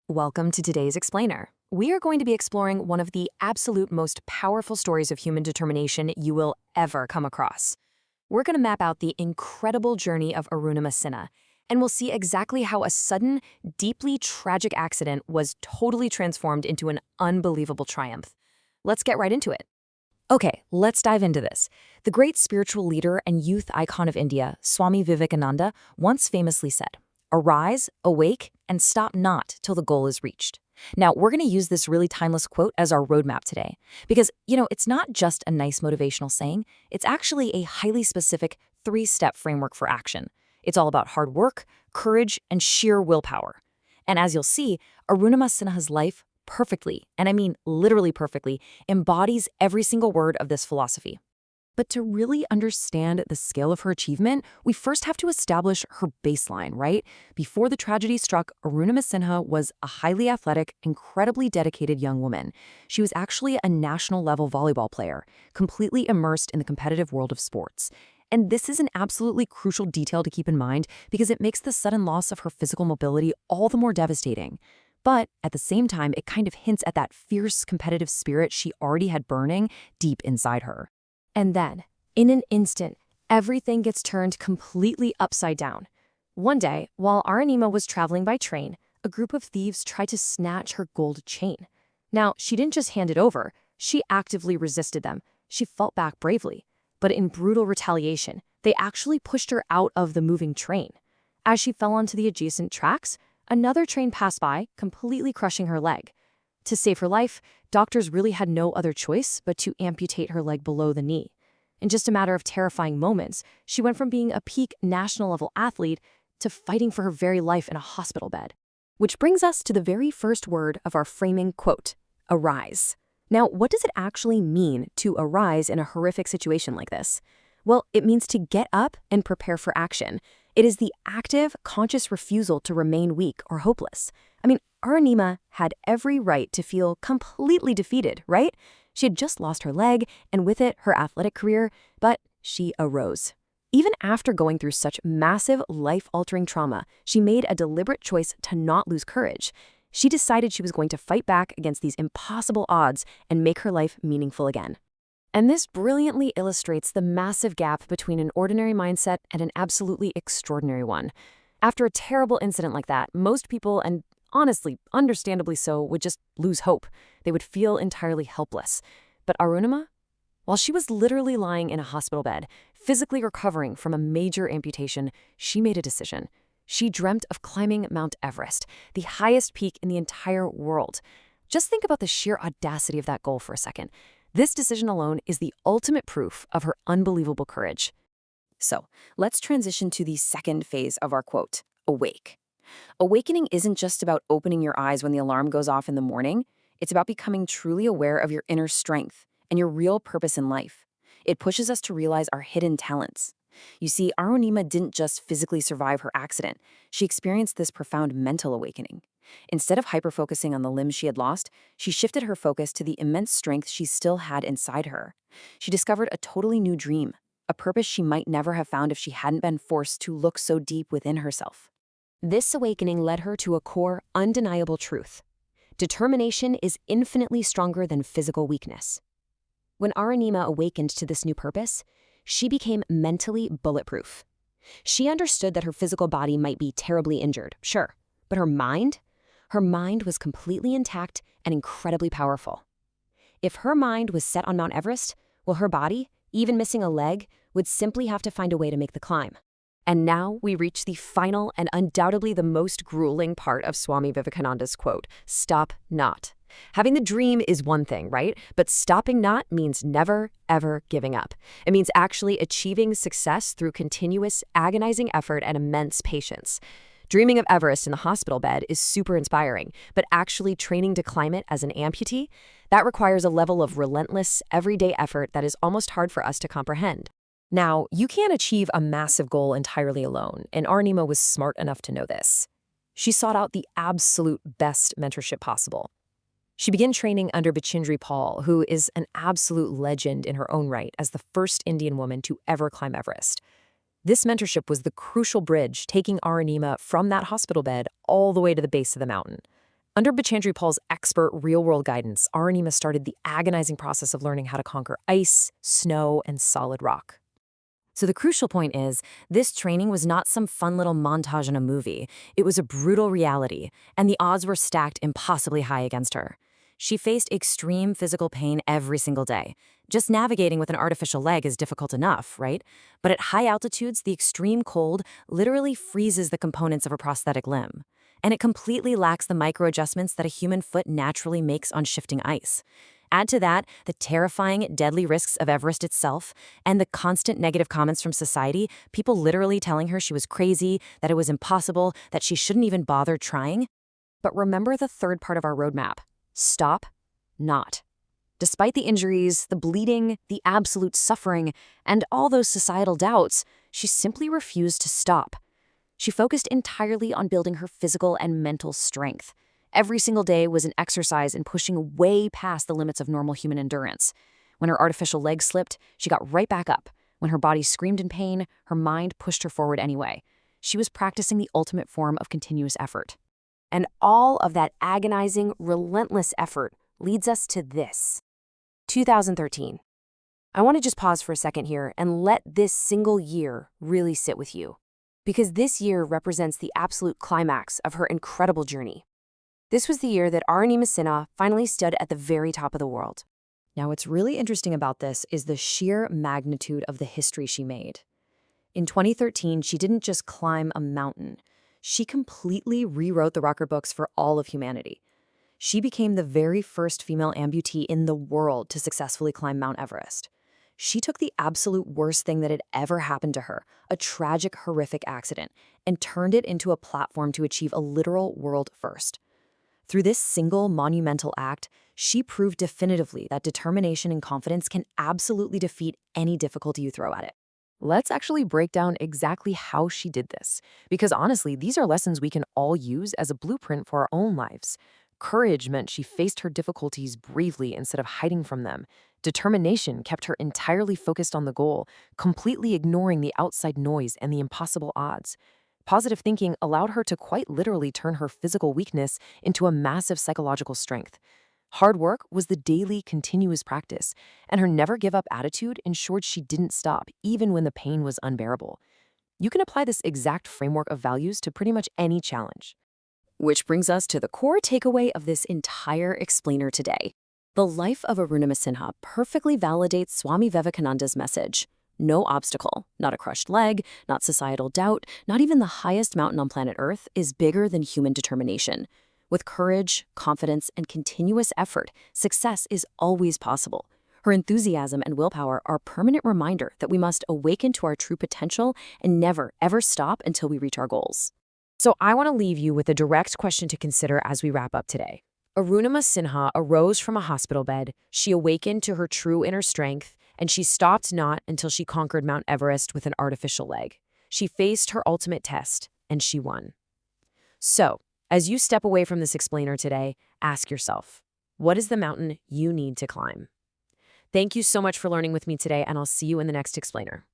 Welcome to today's Explainer. We are going to be exploring one of the absolute most powerful stories of human determination you will ever come across. We're going to map out the incredible journey of Arunima, and we'll see exactly how a sudden, deeply tragic accident was totally transformed into an unbelievable triumph. Let's get right into it. Okay, let's dive into this. The great spiritual leader and youth icon of India, Swami Vivekananda, once famously said, "Arise, awake, and stop not till the goal is reached." Now, we're going to use this really timeless quote as our roadmap today because, it's not just a nice motivational saying, it's actually a highly specific three-step framework for action. It's all about hard work, courage, and sheer willpower. And as you'll see, Arunima Sinha's life perfectly, and I mean literally perfectly, embodies every single word of this philosophy. But to really understand the scale of her achievement, we first have to establish her baseline, right? Before the tragedy struck, Arunima Sinha was a highly athletic, incredibly dedicated young woman. She was actually a national-level volleyball player, completely immersed in the competitive world of sports. And this is an absolutely crucial detail to keep in mind because it makes the sudden loss of her physical mobility all the more devastating. But at the same time, it kind of hints at that fierce competitive spirit she already had burning deep inside her. And then, in an instant, everything gets turned completely upside down. One day, while Arunima was traveling by train, a group of thieves tried to snatch her gold chain. Now, she didn't just hand it over, she actively resisted them. She fought back bravely. But in brutal retaliation, they actually pushed her out of the moving train. As she fell onto the adjacent tracks, another train passed by, completely crushing her leg. To save her life, doctors really had no other choice but to amputate her leg below the knee. In just a matter of terrifying moments, she went from being a peak national-level athlete to fighting for her very life in a hospital bed. Which brings us to the very first word of our framing quote, arise. Now, what does it actually mean to arise in a horrific situation like this? Well, it means to get up and prepare for action. It is the active, conscious refusal to remain weak or hopeless. I mean, Arunima had every right to feel completely defeated, right? She had just lost her leg, and with it, her athletic career, but she arose. Even after going through such massive, life-altering trauma, she made a deliberate choice to not lose courage. She decided she was going to fight back against these impossible odds and make her life meaningful again. And this brilliantly illustrates the massive gap between an ordinary mindset and an absolutely extraordinary one. After a terrible incident like that, most people, and honestly, understandably so, would just lose hope. They would feel entirely helpless. But Arunima? While she was literally lying in a hospital bed, physically recovering from a major amputation, she made a decision. She dreamt of climbing Mount Everest, the highest peak in the entire world. Just think about the sheer audacity of that goal for a second. This decision alone is the ultimate proof of her unbelievable courage. So, let's transition to the second phase of our quote, awake. Awakening isn't just about opening your eyes when the alarm goes off in the morning. It's about becoming truly aware of your inner strength and your real purpose in life. It pushes us to realize our hidden talents. You see, Arunima didn't just physically survive her accident. She experienced this profound mental awakening. Instead of hyper-focusing on the limbs she had lost, she shifted her focus to the immense strength she still had inside her. She discovered a totally new dream, a purpose she might never have found if she hadn't been forced to look so deep within herself. This awakening led her to a core, undeniable truth. Determination is infinitely stronger than physical weakness. When Arunima awakened to this new purpose, she became mentally bulletproof. She understood that her physical body might be terribly injured, sure, but her mind was completely intact and incredibly powerful. If her mind was set on Mount Everest, well, her body, even missing a leg, would simply have to find a way to make the climb. And now we reach the final and undoubtedly the most grueling part of Swami Vivekananda's quote, stop not. Having the dream is one thing, right? But stopping not means never, ever giving up. It means actually achieving success through continuous, agonizing effort and immense patience. Dreaming of Everest in the hospital bed is super inspiring, but actually training to climb it as an amputee, that requires a level of relentless, everyday effort that is almost hard for us to comprehend. Now, you can't achieve a massive goal entirely alone, and Arunima was smart enough to know this. She sought out the absolute best mentorship possible. She began training under Bachindri Paul, who is an absolute legend in her own right as the first Indian woman to ever climb Everest. This mentorship was the crucial bridge taking Arunima from that hospital bed all the way to the base of the mountain. Under Bachchandri Pal's expert real-world guidance, Arunima started the agonizing process of learning how to conquer ice, snow, and solid rock. So the crucial point is, this training was not some fun little montage in a movie. It was a brutal reality, and the odds were stacked impossibly high against her. She faced extreme physical pain every single day. Just navigating with an artificial leg is difficult enough, right? But at high altitudes, the extreme cold literally freezes the components of a prosthetic limb. And it completely lacks the micro-adjustments that a human foot naturally makes on shifting ice. Add to that the terrifying, deadly risks of Everest itself and the constant negative comments from society, people literally telling her she was crazy, that it was impossible, that she shouldn't even bother trying. But remember the third part of our roadmap. Stop, not. Despite the injuries, the bleeding, the absolute suffering, and all those societal doubts, she simply refused to stop. She focused entirely on building her physical and mental strength. Every single day was an exercise in pushing way past the limits of normal human endurance. When her artificial leg slipped, she got right back up. When her body screamed in pain, her mind pushed her forward anyway. She was practicing the ultimate form of continuous effort. And all of that agonizing, relentless effort leads us to this. 2013. I want to just pause for a second here and let this single year really sit with you, because this year represents the absolute climax of her incredible journey. This was the year that Arunima Sinha finally stood at the very top of the world. Now, what's really interesting about this is the sheer magnitude of the history she made. In 2013, she didn't just climb a mountain. She completely rewrote the record books for all of humanity. She became the very first female amputee in the world to successfully climb Mount Everest. She took the absolute worst thing that had ever happened to her, a tragic, horrific accident, and turned it into a platform to achieve a literal world first. Through this single monumental act, she proved definitively that determination and confidence can absolutely defeat any difficulty you throw at it. Let's actually break down exactly how she did this, because honestly, these are lessons we can all use as a blueprint for our own lives. Courage meant she faced her difficulties bravely instead of hiding from them. Determination kept her entirely focused on the goal, completely ignoring the outside noise and the impossible odds. Positive thinking allowed her to quite literally turn her physical weakness into a massive psychological strength. Hard work was the daily, continuous practice, and her never-give-up attitude ensured she didn't stop, even when the pain was unbearable. You can apply this exact framework of values to pretty much any challenge. Which brings us to the core takeaway of this entire explainer today. The life of Arunima Sinha perfectly validates Swami Vivekananda's message. No obstacle, not a crushed leg, not societal doubt, not even the highest mountain on planet Earth is bigger than human determination. With courage, confidence, and continuous effort, success is always possible. Her enthusiasm and willpower are a permanent reminder that we must awaken to our true potential and never, ever stop until we reach our goals. So I want to leave you with a direct question to consider as we wrap up today. Arunima Sinha arose from a hospital bed, she awakened to her true inner strength, and she stopped not until she conquered Mount Everest with an artificial leg. She faced her ultimate test, and she won. So, as you step away from this explainer today, ask yourself, what is the mountain you need to climb? Thank you so much for learning with me today, and I'll see you in the next explainer.